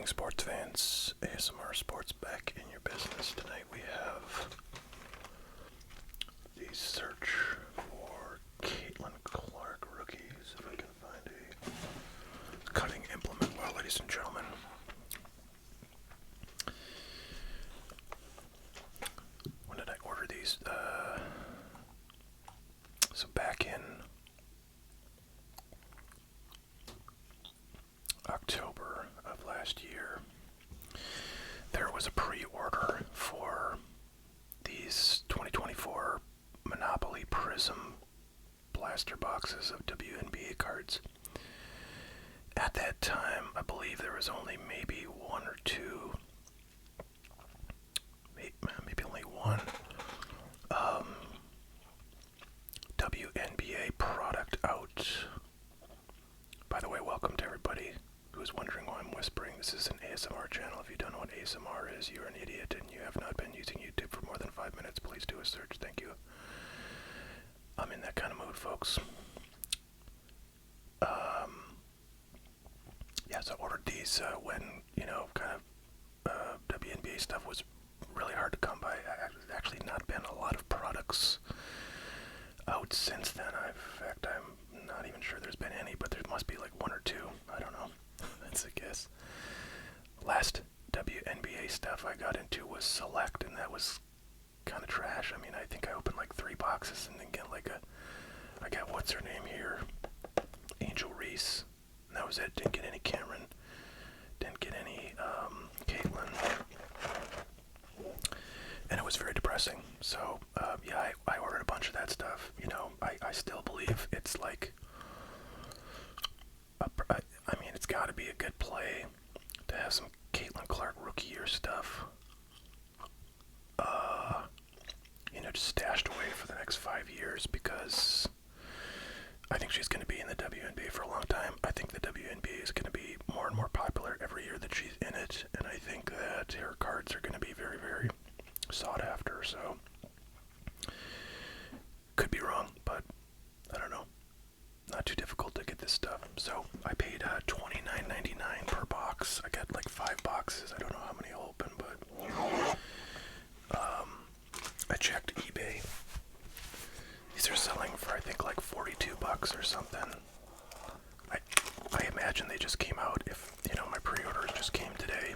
evening, sports fans. ASMR Sports back in your business. Tonight we have the search for Caitlin Clark rookies. If I can find a cutting implement, well, ladies and gentlemen. When did I order these? So back in October of last year, there was a pre-order for these 2024 Monopoly Prizm blaster boxes of WNBA cards. At that time, I believe there was only maybe one or two, maybe only one WNBA product out. By the way, welcome to everybody who's wondering why I'm whispering. This is an ASMR channel. If you don't know what ASMR is, you're an idiot and you have not been using YouTube for more than 5 minutes. Please do a search. Thank you. I'm in that kind of mood, folks. Yeah, so I ordered these when, WNBA stuff was really hard to come by. There's actually not been a lot of products out since then. In fact, I'm not even sure there's been any, but there must be like one or two. I don't know. That's a guess. Last WNBA stuff I got into was Select, and that was kind of trash. I mean, I think I opened like 3 boxes and then get I got what's her name here? Angel Reese. And that was it. Didn't get any Cameron. Didn't get any Caitlin. And it was very depressing. So, I ordered a bunch of that stuff. I still believe it's like, it's got to be a good play to have some Caitlin Clark rookie year stuff, just stashed away for the next 5 years, because I think she's going to be in the WNBA for a long time. I think the WNBA is going to be more and more popular every year that she's in it, and I think that her cards are going to be very, very sought after. So, could be wrong, but I don't know. Not too difficult to get this stuff. So I paid $29.99 per box. I got like 5 boxes. I don't know how many I'll open, but I checked eBay. These are selling for I think like $42 or something. I imagine they just came out. If my pre-orders just came today,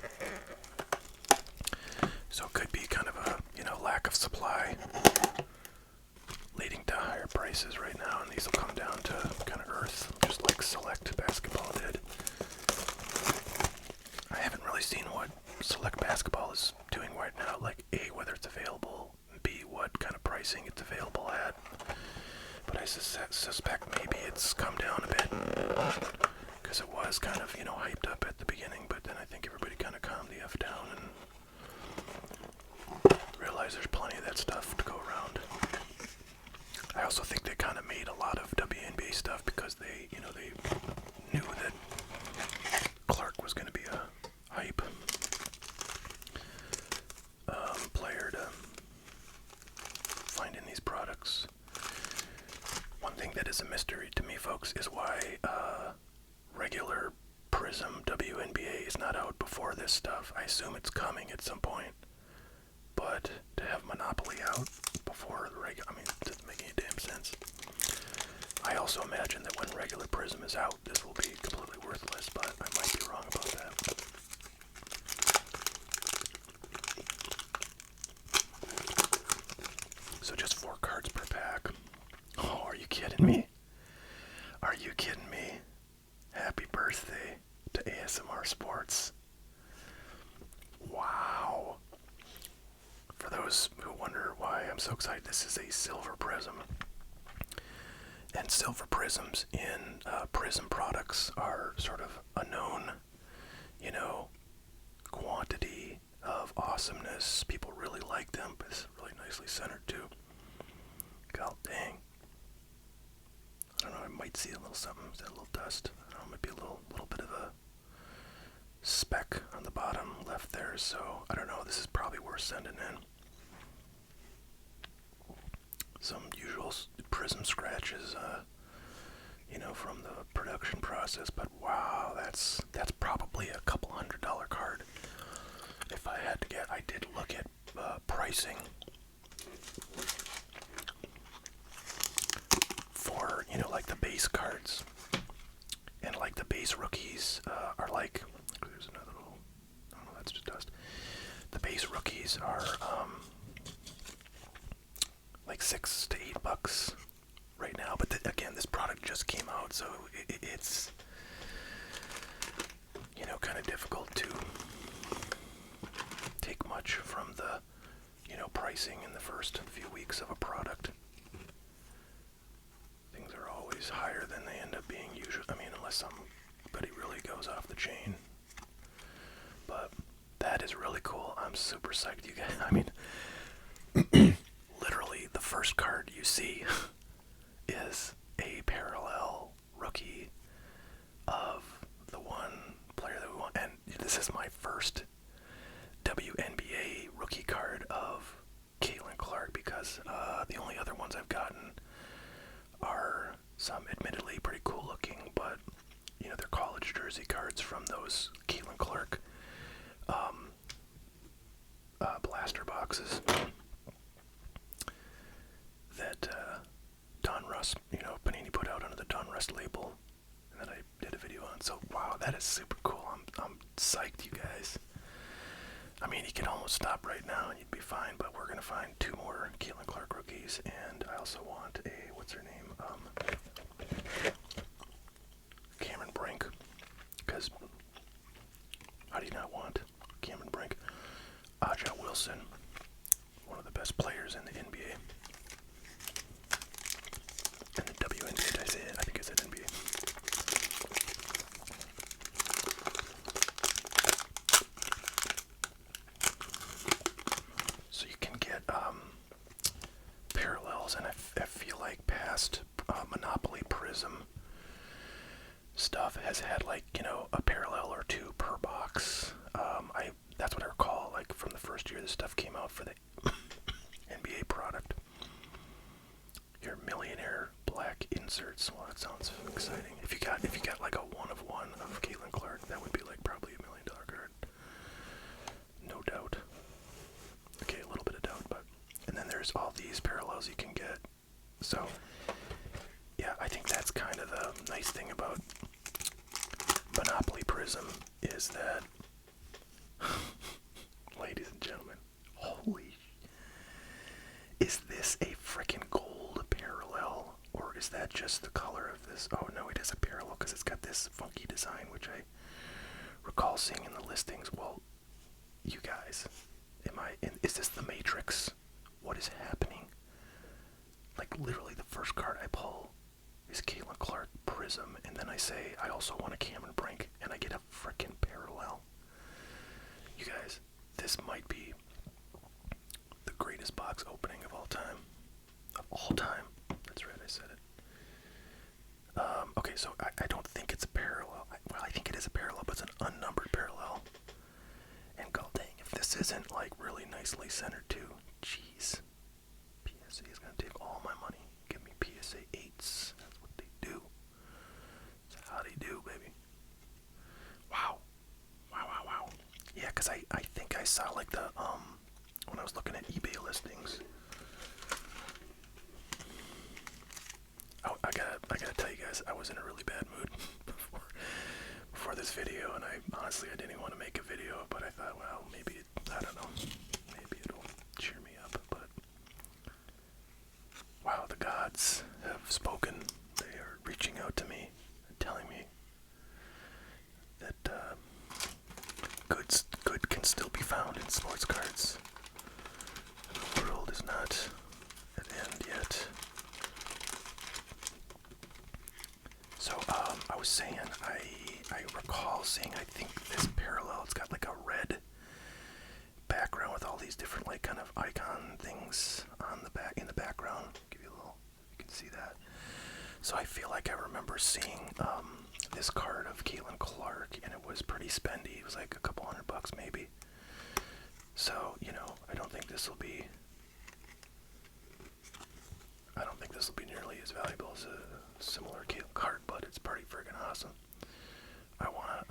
so it could be kind of a lack of supply leading to higher prices right now, and these will come down to kind of earth, just like Select Basketball did. I haven't really seen what Select Basketball is doing right now, like A, whether it's available, B, what kind of pricing it's available at, but I suspect maybe it's come down a bit, because it was kind of, hyped up at the beginning, but then I think everybody kind of calmed the F down and realized there's plenty of that stuff to go around. I also think they kind of made a lot of WNBA stuff because they knew that Clark was going to be a hype player to find in these products. One thing that is a mystery to me, folks, is why regular Prizm WNBA is not out before this stuff. I assume it's coming at some point, but to have Monopoly out before the regular, it doesn't make any damn sense. I also imagine that when regular Prizm is out, this will be completely worthless, but I might be wrong about that. So just 4 cards per pack. Oh, are you kidding me? Are you kidding me? Happy birthday to ASMR Sports. Wow. For those who wonder why I'm so excited, this is a silver Prizm. And silver Prizms in Prizm products are sort of a known, quantity of awesomeness. People really like them, but it's really nicely centered too. God dang. I don't know, I might see a little something, is that a little dust? I don't know, might be a little bit of a speck on the bottom left there, so I don't know, this is probably worth sending in. Some usual Prizm scratches, from the production process, but wow, that's probably a couple $100 card. if I had to get, I did look at pricing for, you know, like the base cards. And like the base rookies are like, there's another little, oh no, that's just dust. The base rookies are like $6 to $8 right now. But again, this product just came out, so it's, you know, kind of difficult to take much from the, you know, pricing in the first few weeks of a product. Things are always higher than they end up being usually. I mean, unless somebody really goes off the chain. But that is really cool. I'm super psyched, you guys. I mean, literally the first card you see is a parallel rookie of the one player that we want. And this is my first WNBA rookie card of Caitlin Clark, because the only other ones I've gotten are some admittedly pretty cool looking, but you know, they're college jersey cards from those Caitlin Clark blaster boxes that Don Russ, you know, Panini put out under the Don Russ label, and that I did a video on. So wow, that is super cool. I'm psyched, you guys. I mean, you could almost stop right now and you'd be fine, but we're gonna find 2 more Caitlin Clark rookies, and I also want a, what's her name? Cameron Brink, because how do you not want Cameron Brink? Aja Wilson, one of the best players in the NBA. And the WNBA, did I say it? I think I said NBA. So you can get parallels, and I feel like past Monopoly Prizm stuff has had, like, you know, a parallel or 2 per box. That's what I recall, like, from the first year this stuff came out for the NBA product. Your millionaire black inserts. Well, that sounds exciting. If you got like a 1 of 1 of Caitlin Clark, that would be like probably $1 million card. No doubt. Okay, a little bit of doubt, but, and then there's all these parallels you can get. So yeah, I think that's kind of the nice thing about Monopoly Prizm, is that, ladies and gentlemen, holy, is this a freaking gold parallel, or is that just the color of this? Oh no, it is a parallel because it's got this funky design, which I recall seeing in the listings. Well, you guys, is this the Matrix? What is happening? Like, literally the first card I pull is Caitlin Clark Prizm, and then I say I also want a Cameron Brink, and I get a frickin' parallel. You guys, this might be the greatest box opening of all time. Of all time. That's right, I said it. Okay, so I don't think it's a parallel. Well, I think it is a parallel, but it's an unnumbered parallel. And god dang, if this isn't like really nicely centered too, jeez. PSA is gonna take all my money. Give me PSA 8s. That's what they do. That's how they do, baby. Wow. Wow. Yeah, because I think I saw like the, when I was looking at eBay listings. Oh, I gotta tell you guys, I was in a really bad mood before this video, and honestly, I didn't even want to make a video, but I thought, well, maybe, I don't know, maybe it'll cheer me up. But wow, the gods have spoken. They are reaching out to me and telling me that good can still be found in sports cards. The world is not at end yet. So I was saying, I recall seeing, I think this parallel, it's got like a red background with all these different like kind of icon things on the back, in the background. I'll give you a little, you can see that. So I feel like I remember seeing this card of Caitlin Clark, and it was pretty spendy. It was like a couple $100 maybe. So, you know, I don't think this will be nearly as valuable as a similar card, but it's pretty friggin' awesome. I wanna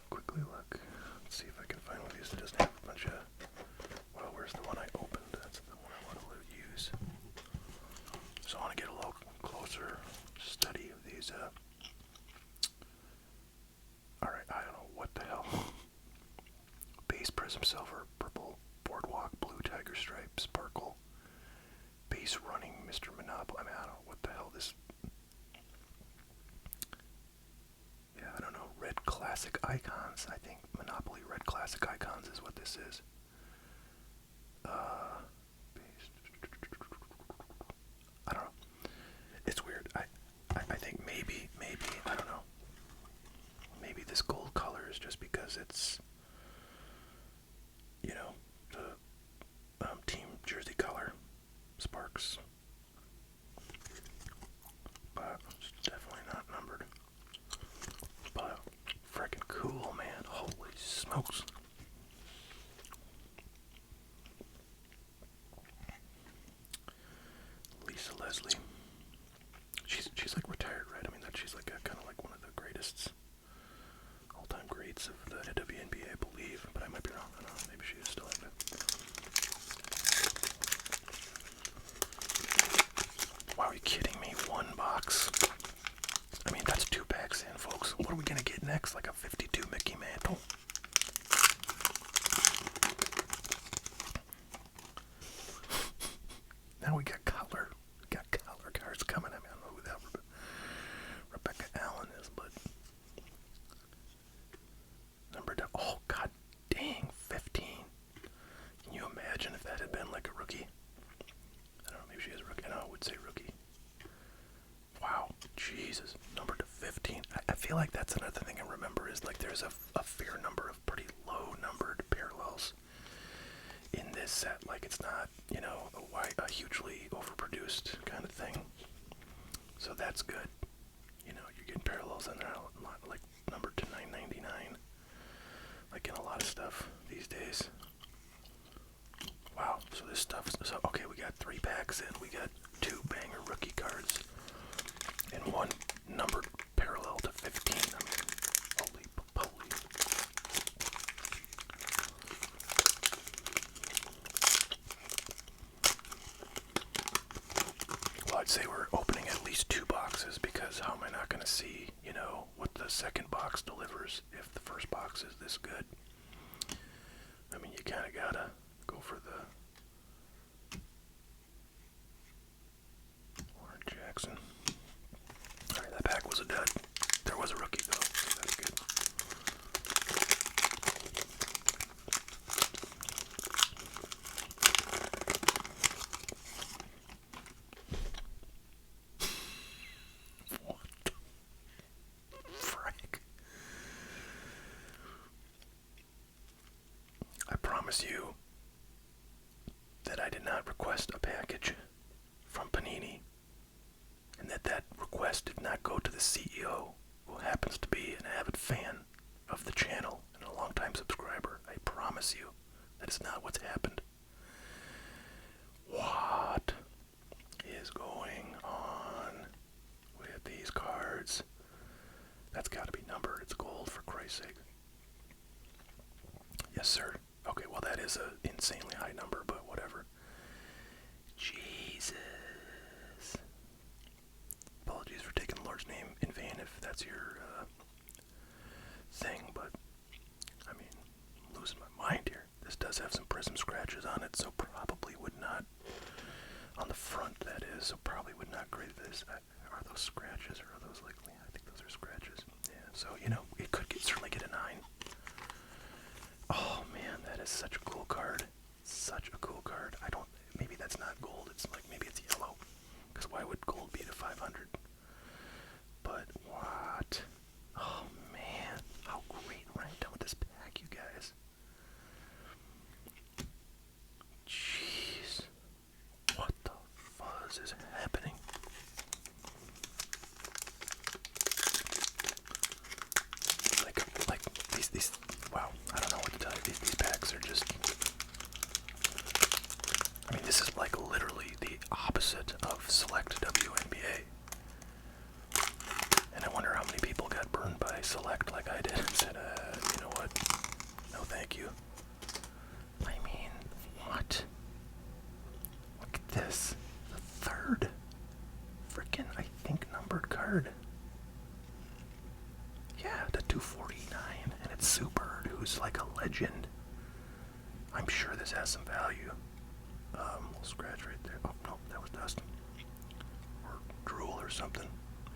quickly look. Let's see if I these, alright, I don't know what the hell. Base Prizm Silver, Purple, Boardwalk, Blue Tiger Stripe, Sparkle, Base Running, Mr. Monopoly. I mean, I don't know what the hell this... Yeah, I don't know. Red Classic Icons. I think Monopoly Red Classic Icons is what this is. I don't know. It's weird. I think maybe, I don't know. Maybe this gold color is just because it's, you know, the team jersey color, Sparks. But it's definitely not numbered. But freaking cool, man. Holy smokes. Lisa Leslie. She's like retired, right? I mean, that she's like kind of like one of the greatest all-time greats of the WNBA, I believe. But I might be wrong. I don't know. Maybe she is still active. Wow, are you kidding me? One box. I mean, that's 2 packs in, folks. What are we gonna get next? Like a 52 Mickey Mantle? Now we got color. We got color cards coming. I mean, I don't know who that Rebecca Allen is, but number 2. Oh, god dang, 15. Can you imagine if that had been like a rookie? I don't know, maybe she is a rookie. No, I would say rookie. Wow, Jesus, number to 15. I feel like that's another thing I remember is like there's a fair number of pretty low numbered parallels in this set. Like it's not, you know, a hugely overproduced kind of thing. So that's good. You know, you're getting parallels in there, like numbered to 999. Like in a lot of stuff these days. Wow, so this stuff, so okay, we got 3 packs in, we got 2 banger rookie cards, and 1 numbered parallel to 15. I mean, holy poly. Well, I'd say we're opening at least 2 boxes, because how am I not going to see, you know, what the second box delivers if the first box is this good? I mean, you kind of gotta go for the Warren Jackson. Alright, that pack was a dud. There was a rookie though, so that's good. What the frick? I promise you that I did not request a package from Panini, and that request did not go to the CEO, who happens to be an avid fan of the channel and a longtime subscriber. I promise you that is not what's happened. What is going on with these cards? That's got to be numbered. It's gold, for Christ's sake. Yes, sir. Okay, well, that is an insanely high number, but whatever. Jesus. Apologies for taking the Lord's name in vain if that's your thing, but I mean, I'm losing my mind here. This does have some Prizm scratches on it, so probably would not, on the front that is, so probably would not grade this. Are those scratches or are those like, yeah, I think those are scratches. Yeah, so, you know, it could certainly get a 9. Oh man, that is such a cool card. Such a cool card. I don't, maybe that's not gold, it's like, maybe it's yellow. Because why would gold be to 500? But what? Oh man, how great. When I'm done with this pack, you guys. Jeez. What the fuzz is happening? Like these, wow, I don't know what to tell you. These packs are just, I mean, this is like literally the opposite of Select WNBA. And I wonder how many people got burned by Select like I did and said, you know what? No thank you. I mean, what? Look at this. The 3rd freaking, I think, numbered card. legend. I'm sure this has some value. Little scratch right there. Oh, no, that was dust. Or drool or something.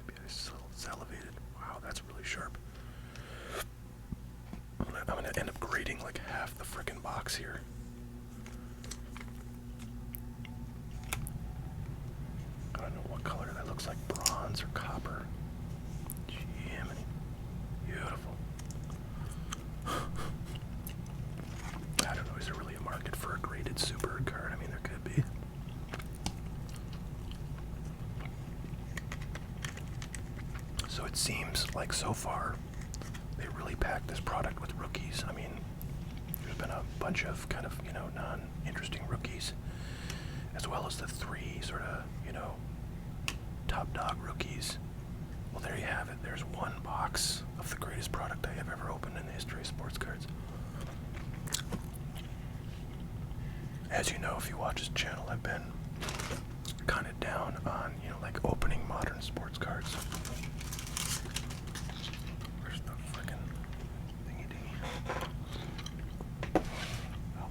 Maybe I salivated. Wow, that's really sharp. I'm gonna end up grading like half the frickin' box here. I don't know what color that looks like. Bronze or copper. Jiminy. Beautiful. I don't know, is there really a market for a graded super card? I mean, there could be. So it seems like so far, they really packed this product with rookies. I mean, there's been a bunch of kind of, non-interesting rookies, as well as the 3 sort of, top dog rookies. Well, there you have it. There's one box of the greatest product I have ever opened in the history of sports cards. As you know, if you watch this channel, I've been kind of down on, like opening modern sports cards. Where's the frickin' thingy dingy? Oh.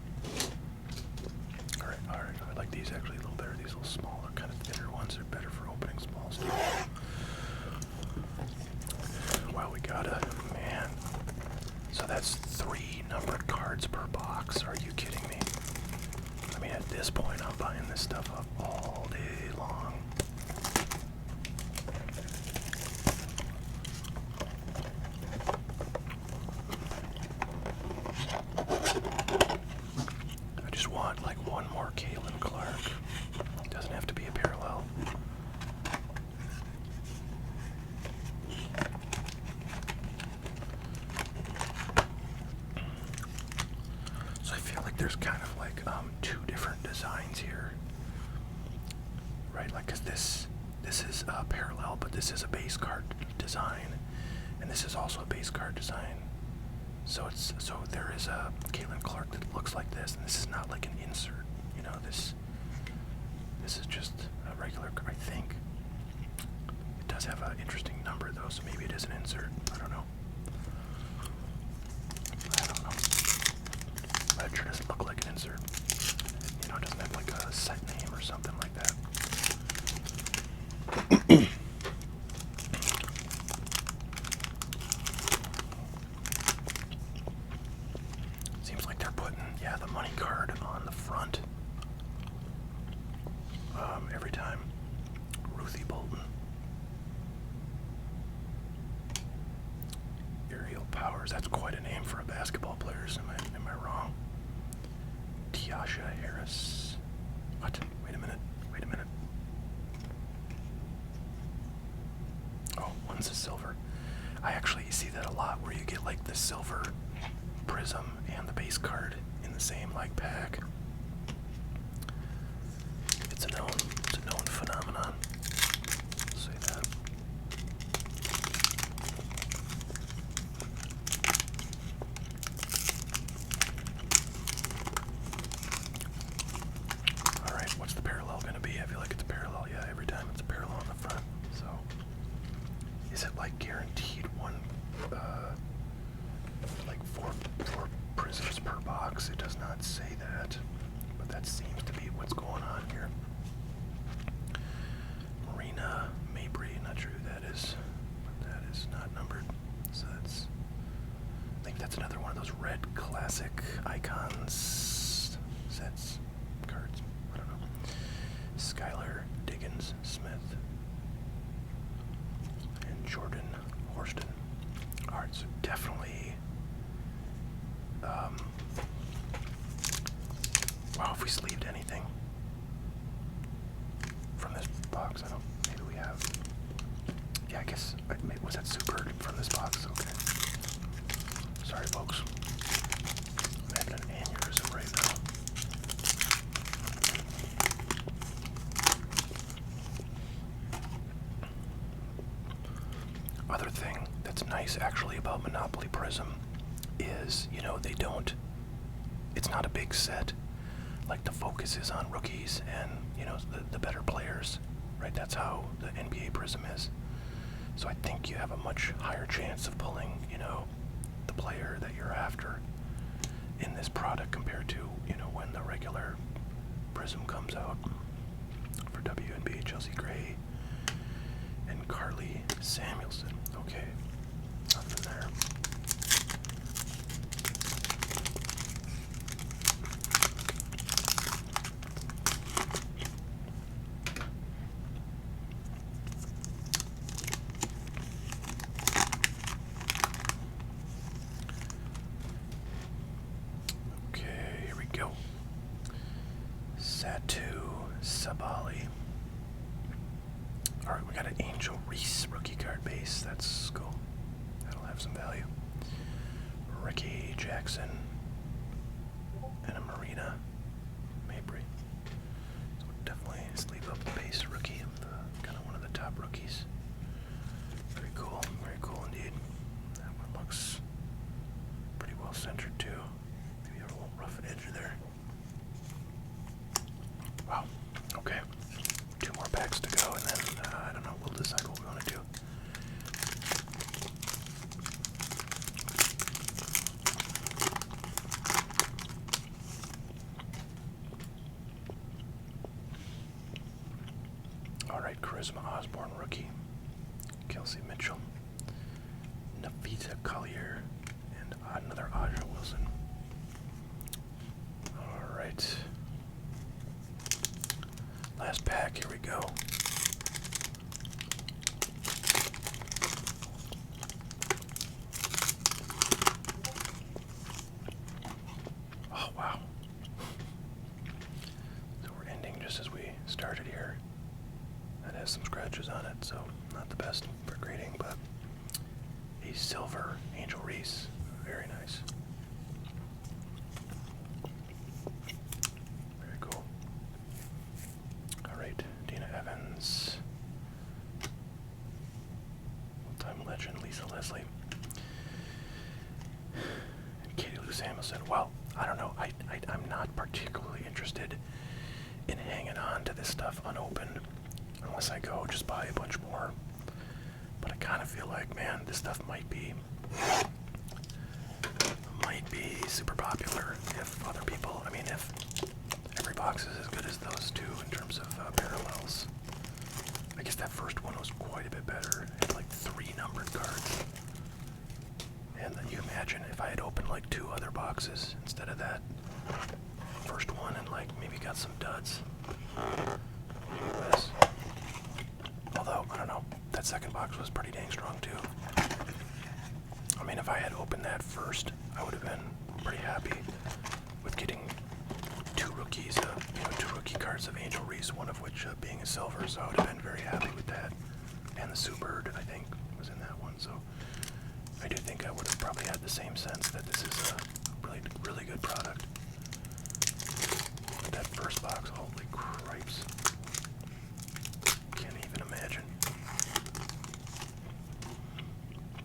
Alright, I like these actually a little better. These little smaller, kind of thinner ones are better for opening small stuff. Wow, we got a, man. So that's 3 numbered cards per box. Are you kidding me? I mean, at this point, I'm buying this stuff up all day long. I just want, like, one more Caitlin Clark. It doesn't have to be a parallel. So I feel like there's kind of like 2 different designs here, right? Like, cause this is parallel, but this is a base card design, and this is also a base card design. So there is a Caitlin Clark that looks like this, and this is not like an insert. This is just a regular. I think it does have an interesting number though, so maybe it is an insert. I don't know. But it sure doesn't look like an insert. It doesn't have like a set name or something like that. Seems like they're putting, the money card on the front. Every time. Ruthie Bolton. Aerial Powers, that's quite a name for a basketball player. Am I wrong? Tiasha Harris. What? Wait a minute. Oh, one's a silver. I actually see that a lot where you get like the silver Prizm and the base card in the same like pack. It's a known phenomenon. I'll say that. Alright, what's the parallel going to be? I feel like it's a parallel. Yeah, every time it's a parallel on the front. So, is it like guaranteed one, like four Prizms per box? It does not say that, but that seems to be what's going on here. Marina Mabry, not sure who that is, but that is not numbered. So I think that's another one of those red classic icons sets cards. I don't know. Skylar Diggins Smith and Jordan Horston. Alright, so definitely wow, if we sleeved anything from this box, maybe we have. Yeah, I guess, was that super from this box? Okay. Sorry, folks. I'm having an aneurysm right now. Other thing that's nice actually about Monopoly Prizm is, it's not a big set. Like, the focus is on rookies and, the better players, right? That's how the NBA Prizm is. So I think you have a much higher chance of pulling, the player that you're after. in this product compared to, when the regular Prizm comes out for WNBA Chelsea Gray and Carly Samuelson. Okay, nothing there. Okay, here we go. Satu Sabali. Alright, we got an Angel Reese rookie card base. That's cool. That'll have some value. Ricky Jackson. And a Marina Mabry. So we'll definitely sleeve up the base rookie. Kind of one of the top rookies. Very cool indeed. That one looks pretty well centered too. Maybe a little rough edge there. Wow. Okay. 2 more packs to go, and then I don't know. We'll decide what we want to do. All right, Charisma Osborne rookie, Kelsey Mitchell, Nafisa Collier, and another Aja Wilson. All right. Last pack, here we go. Oh, wow. So we're ending just as we started here. That has some scratches on it, so not the best for grading, but a silver Angel Reese. Very nice. Very cool. Alright, Dina Evans. All-time legend Lisa Leslie. And Katie Lou Samuelson. Well, I don't know. I'm not particularly interested in hanging on to this stuff unopened unless I go just buy a bunch more. But I kind of feel like, man, this stuff might be super popular if other people, if every box is as good as those two in terms of parallels. I guess that first one was quite a bit better. It had like 3 numbered cards. And then you imagine if I had opened like 2 other boxes instead of that first one and like maybe got some duds. Although, I don't know, that second box was pretty dang strong too. If I had opened that first, I would have been pretty happy with getting 2 rookies, 2 rookie cards of Angel Reese, one of which being a silver, so I would have been very happy with that. And the Sue Bird, I think, was in that one, so I do think I would have probably had the same sense that this is a really, really good product. But that first box, holy cripes. Can't even imagine.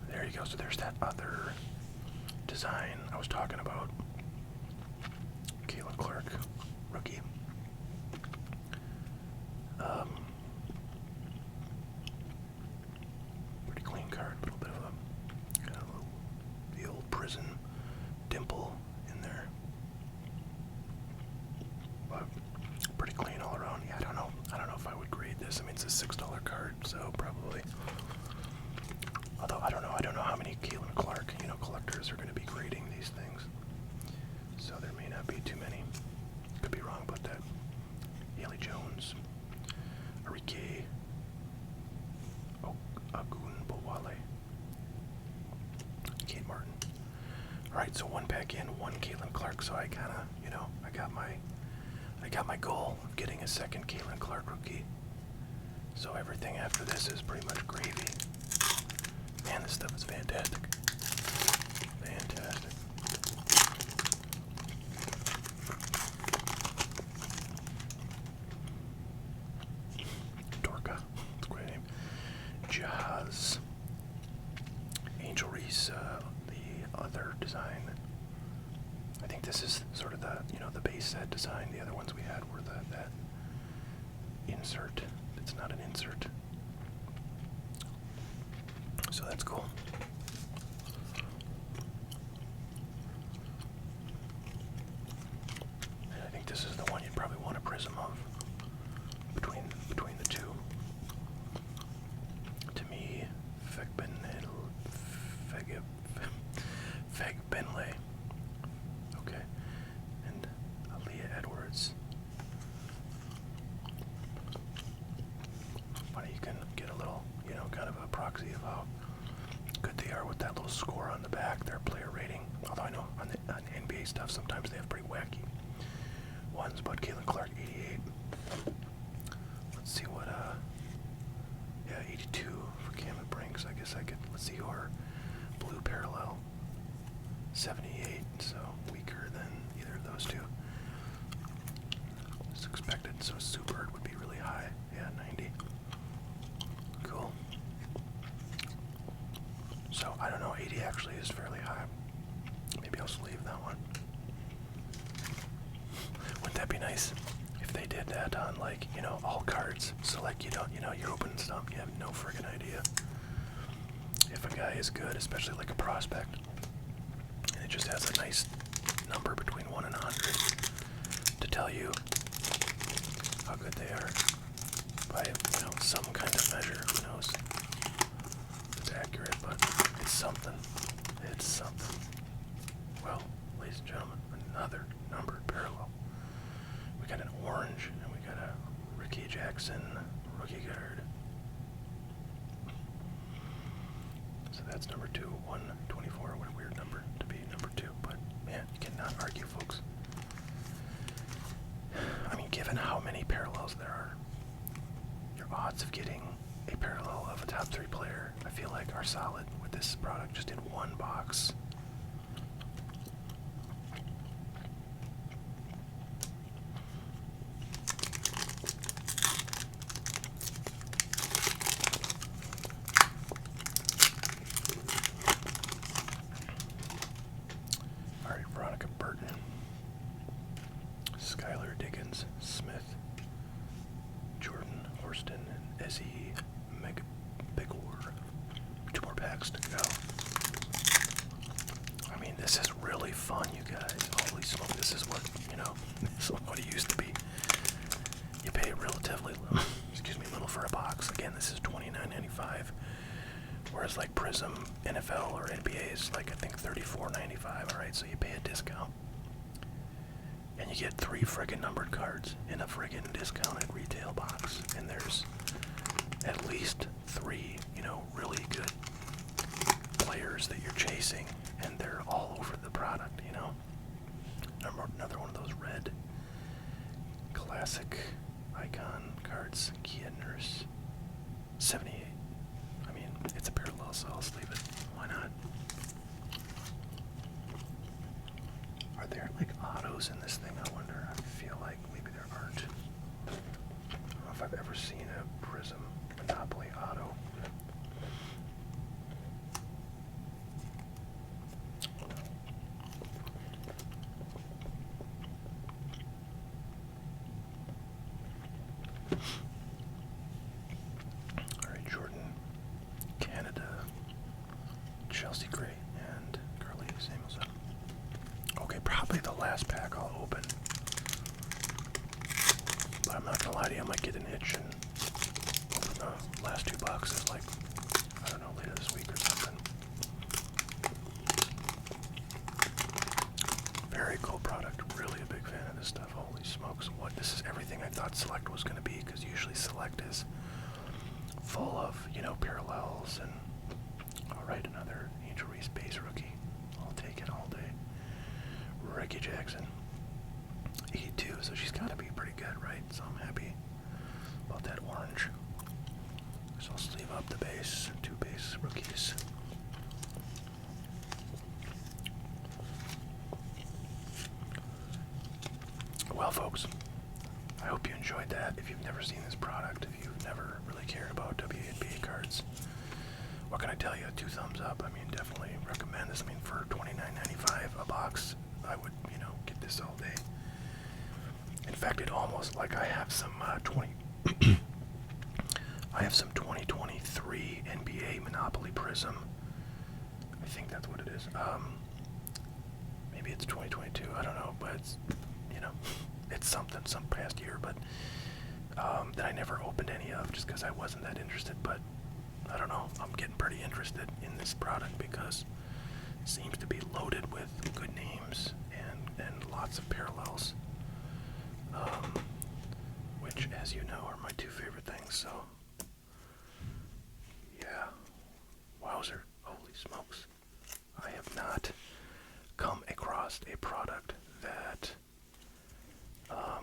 There you go, so there's that other design I was talking about. Caitlin Clark, rookie. Pretty clean card, a little bit of the old prison dimple in there. But pretty clean all around. Yeah, I don't know if I would grade this. It's a $6 card, so probably. Although I don't know how many Caitlin Clark, collectors are going to be grading these things. So there may not be too many. Could be wrong about that. Haley Jones, Arike, Agunbowale, Kate Martin. Alright, so 1 pack in, 1 Caitlin Clark, so I kinda, I got my goal of getting a second Caitlin Clark rookie. So everything after this is pretty much gravy. Man, this stuff is fantastic. Fantastic. Dorka, that's a great name. Jazz. Angel Reese, the other design. I think this is sort of the, the base set design. The other ones we had were that insert. It's not an insert. So that's cool. this is the one you'd probably want a Prizm of between the two. To me, Fegbenle. Okay. And Aaliyah Edwards. Funny, you can get a little, kind of a proxy of how good they are with that little score on the back, their player rating. Although I know on NBA stuff, sometimes they have pretty wacky ones, but Caitlin Clark, 88. Let's see what, 82 for Cameron Brinks. I guess I could, let's see who our blue parallel. 78, so weaker than either of those two. As expected, so Super would be really high. Yeah, 90. Cool. So, I don't know, 80 actually is fairly high. Maybe I'll just leave that one. Wouldn't that be nice if they did that on, like, all cards? So, like, you don't, you're opening stuff, you have no friggin' idea if a guy is good, especially like a prospect. And it just has a nice number between 1 and 100 to tell you how good they are by, some kind of measure. Who knows? It's accurate, but it's something. It's something. Well, ladies and gentlemen, another numbered parallel. We got an orange, and we got a Ricky Jackson rookie card. So that's number 2, 124. What a weird number to be number 2, but man, you cannot argue, folks. I mean, given how many parallels there are, your odds of getting a parallel of a top 3 player, I feel like, are solid with this product just in one box. Alright, Veronica Burton, Skylar Diggins Smith, Jordan Horston, and Ezzy Megbigor. 2 more packs to go. I mean, this is really fun, you guys. Holy smoke, this is what, this is what it used to be. You pay relatively little for a box. Again, this is $29.95. Whereas like Prizm, NFL, or NBA is like, I think, $34.95. Alright, so you pay a discount. And you get 3 friggin' numbered cards in a friggin' discounted retail box. And there's at least 3, really good players that you're chasing. And they're all over the product, Another one of those red classic icon cards. Kia Nurse. 78. I mean, it's a parallel, so I'll just leave it. Why not? Are there, like, autos in this thing, I wonder? I feel like maybe there aren't. I don't know if I've ever seen a Prizm Monopoly auto. Alright, Jordan, Canada, Chelsea Gray, and Carly Samuelson. Okay, probably the last pack I'll open. But I'm not gonna lie to you, I might get an itch and open the last 2 boxes, like, I don't know, later this week or something. Very cool product. Really a big fan of this stuff. Holy smokes. What? This is everything I thought Select was going to be, because usually Select is full of, parallels. And alright, another Angel Reese base rookie. I'll take it all day. Ricky Jackson, 82. So she's got to be pretty good, right? So I'm happy about that orange. So I'll sleeve up the base. 2 base rookies. Well, folks, I hope you enjoyed that. If you've never seen this product, if you've never really cared about WNBA cards, what can I tell you? 2 thumbs up. I mean, definitely recommend this. I mean, for $29.95 a box, I would, get this all day. In fact, it almost, like, I have some I have some 2023 NBA Monopoly Prizm. I think that's what it is. Maybe it's 2022. I don't know, but it's, it's something some past year, but that I never opened any of just because I wasn't that interested. But I don't know, I'm getting pretty interested in this product because it seems to be loaded with good names and lots of parallels, which, as you know, are my two favorite things. So yeah, wowzer, holy smokes. I have not come across a product that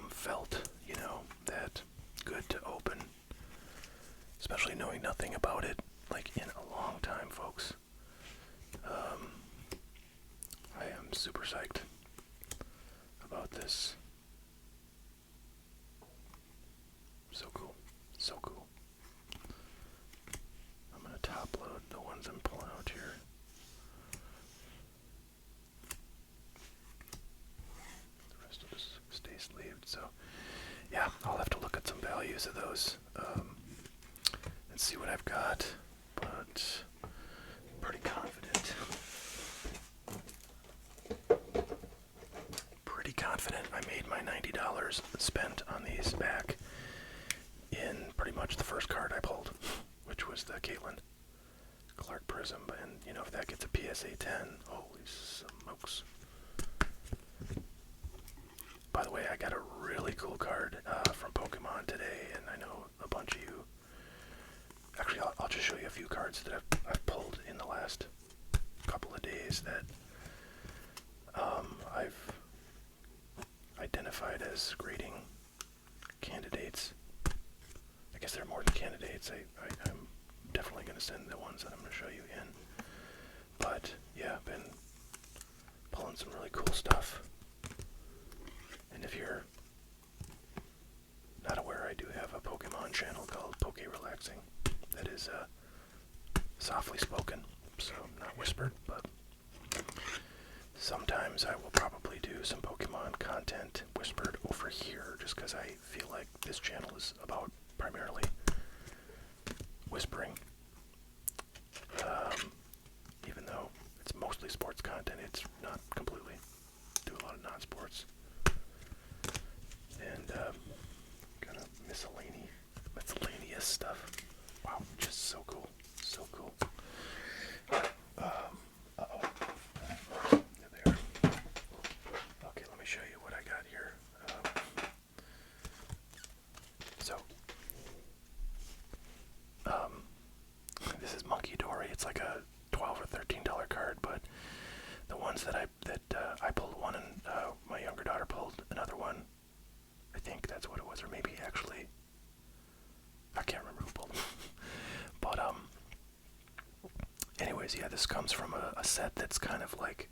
felt, that good to open, especially knowing nothing about it, like, in a long time, folks. I am super psyched about this. So cool. So cool. I'm going to top load the ones I'm pulling out here. The rest will just stay sleeved. So, yeah, I'll have to look at some values of those and see what I've got. But pretty confident. Pretty confident I made my $90 spent on these back in pretty much the first card I pulled, which was the Caitlin Clark Prizm. And, if that gets a PSA 10, holy smokes. By the way, I got a really cool card from Pokemon today, and I know a bunch of you... Actually, I'll just show you a few cards that I've pulled in the last couple of days that I've identified as grading candidates. I guess they're more than candidates. I'm definitely going to send the ones that I'm going to show you in. But, yeah, I've been pulling some really cool stuff. And if you're not aware, I do have a Pokemon channel called Poke Relaxing. That is softly spoken, so not whispered, but sometimes I will probably do some Pokemon content whispered over here, just because I feel like this channel is about primarily whispering. Even though it's mostly sports content, it's not completely. Do a lot of non-sports. And kind of miscellaneous stuff. Wow, just so cool. So cool. Uh-oh. There. Okay, let me show you what I got here. This is Monkey Dory. It's like a $12 or $13 card, but the ones that I pulled one and my younger daughter pulled another one. I think that's what it was, or maybe actually, I can't remember who pulled them. But anyways, yeah, this comes from a set that's kind of like,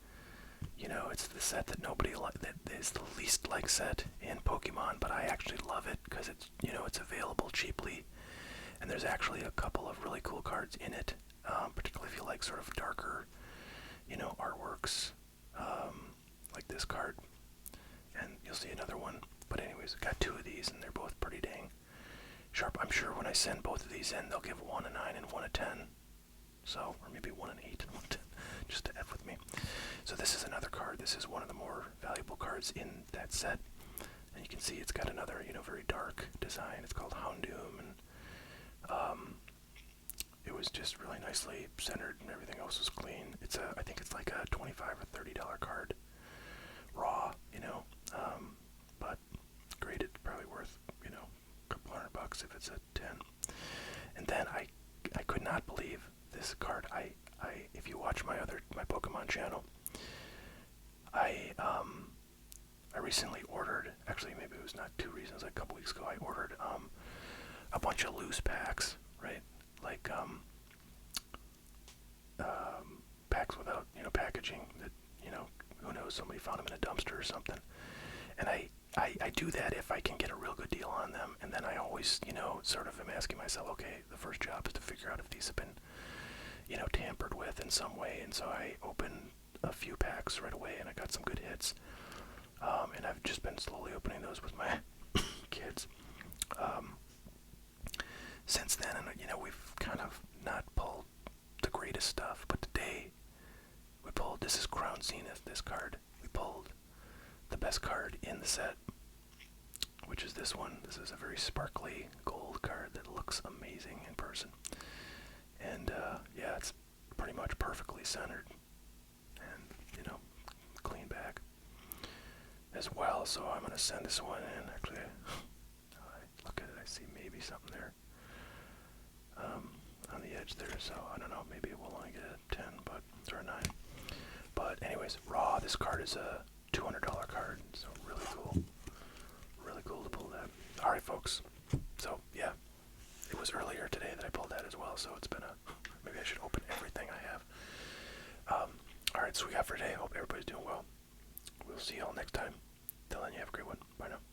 it's the set that that is the least liked set in Pokemon, but I actually love it because it's, it's available cheaply, and there's actually a couple of really cool cards in it, particularly if you like sort of darker, artworks, like this card, and you'll see another one. But anyways, I got two of these, and they're both pretty dang sharp. I'm sure when I send both of these in, they'll give one a 9 and one a 10. So, or maybe one an 8 and one a 10, just to F with me. So this is another card. This is one of the more valuable cards in that set. And you can see it's got another, very dark design. It's called Houndoom, and it was just really nicely centered, and everything else was clean. I think it's like a $25 or $30 card, raw, but graded, probably worth, a couple $100 if it's a 10. And then I could not believe this card. If you watch my Pokemon channel, I recently ordered, actually maybe it was not 2 reasons, like a couple weeks ago, I ordered a bunch of loose packs, right? Like packs without, packaging that, who knows, somebody found them in a dumpster or something. And I do that if I can get a real good deal on them, and then I always, sort of am asking myself, okay, the first job is to figure out if these have been, tampered with in some way. And so I opened a few packs right away, and I got some good hits. And I've just been slowly opening those with my kids since then. And, we've kind of not pulled the greatest stuff, but today we pulled, this is Crown Zenith, this card. We pulled the best card in the set, which is this one. This is a very sparkly gold card that looks amazing in person. And yeah, it's pretty much perfectly centered and, you know, clean back as well. So I'm going to send this one in. Actually, I look at it, I see maybe something there on the edge there. So I don't know, maybe we'll only get a 10 but or a 9. But anyways, raw, this card is a $200 card, so really cool. Really cool to pull that. Alright folks, so yeah, it was earlier today that I pulled that as well, so it's been maybe I should open everything I have. Alright, so we got for today. Hope everybody's doing well. We'll see y'all next time. Till then, you have a great one. Bye now.